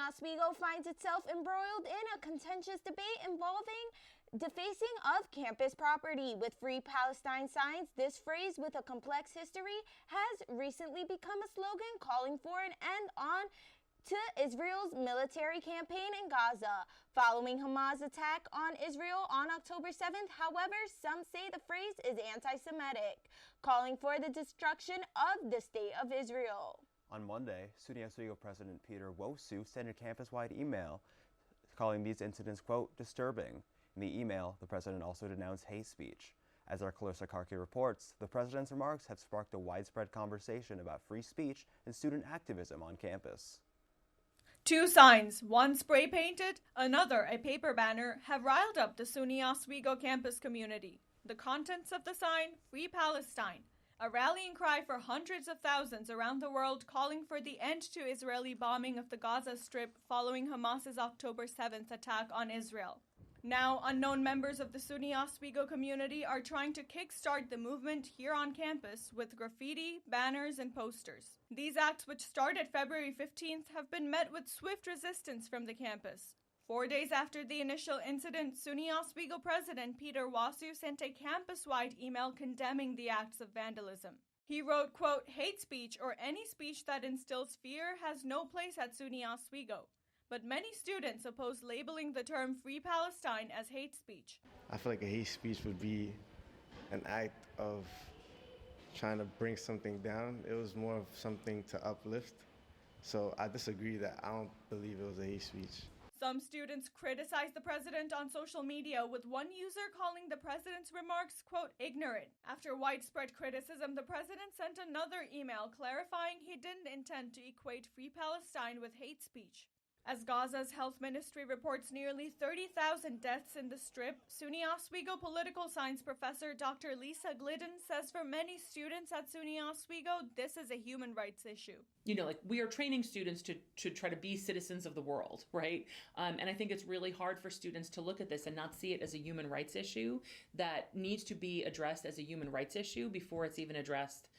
Oswego finds itself embroiled in a contentious debate involving defacing of campus property. With Free Palestine signs, this phrase with a complex history has recently become a slogan calling for an end to Israel's military campaign in Gaza. Following Hamas' attack on Israel on October 7th, however, some say the phrase is anti-Semitic, calling for the destruction of the state of Israel. On Monday, SUNY Oswego President Peter Wosu sent a campus-wide email calling these incidents, quote, disturbing. In the email, the president also denounced hate speech. As our Clarissa Karki reports, the president's remarks have sparked a widespread conversation about free speech and student activism on campus. Two signs, one spray-painted, another a paper banner, have riled up the SUNY Oswego campus community. The contents of the sign, Free Palestine, a rallying cry for hundreds of thousands around the world calling for the end to Israeli bombing of the Gaza Strip following Hamas's October 7th attack on Israel. Now, unknown members of the SUNY Oswego community are trying to kickstart the movement here on campus with graffiti, banners, and posters. These acts, which started February 15th, have been met with swift resistance from the campus. 4 days after the initial incident, SUNY Oswego President Peter Wosu sent a campus-wide email condemning the acts of vandalism. He wrote, quote, hate speech or any speech that instills fear has no place at SUNY Oswego. But many students oppose labeling the term Free Palestine as hate speech. I feel like a hate speech would be an act of trying to bring something down. It was more of something to uplift. So I disagree that I don't believe it was a hate speech. Some students criticized the president on social media, with one user calling the president's remarks, quote, ignorant. After widespread criticism, the president sent another email clarifying he didn't intend to equate Free Palestine with hate speech. As Gaza's health ministry reports nearly 30,000 deaths in the Strip, SUNY Oswego political science professor Dr. Lisa Glidden says for many students at SUNY Oswego, this is a human rights issue. You know, like we are training students to try to be citizens of the world, right? And I think it's really hard for students to look at this and not see it as a human rights issue that needs to be addressed as a human rights issue before it's even addressed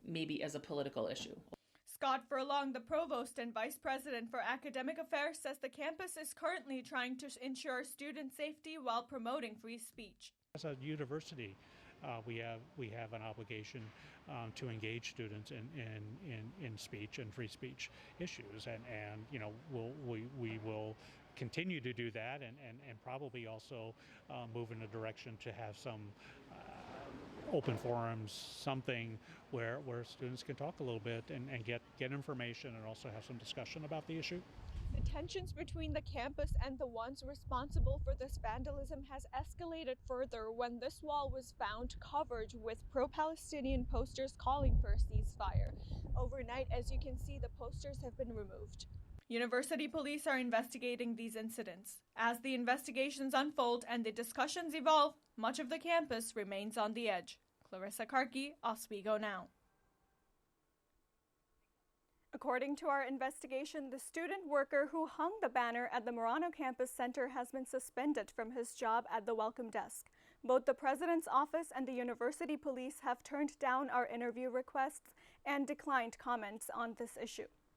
maybe as a political issue. Scott Furlong, the provost and vice president for academic affairs, says the campus is currently trying to ensure student safety while promoting free speech. As a university, we have an obligation to engage students in speech and free speech issues, and you know we will continue to do that, and probably also move in a direction to have some open forums, something where students can talk a little bit and get information and also have some discussion about the issue. The tensions between the campus and the ones responsible for this vandalism has escalated further when this wall was found covered with pro-Palestinian posters calling for a ceasefire. Overnight, as you can see, the posters have been removed. University police are investigating these incidents. As the investigations unfold and the discussions evolve, much of the campus remains on the edge. Clarissa Karki, Oswego Now. According to our investigation, the student worker who hung the banner at the Murano Campus Center has been suspended from his job at the welcome desk. Both the president's office and the university police have turned down our interview requests and declined comments on this issue.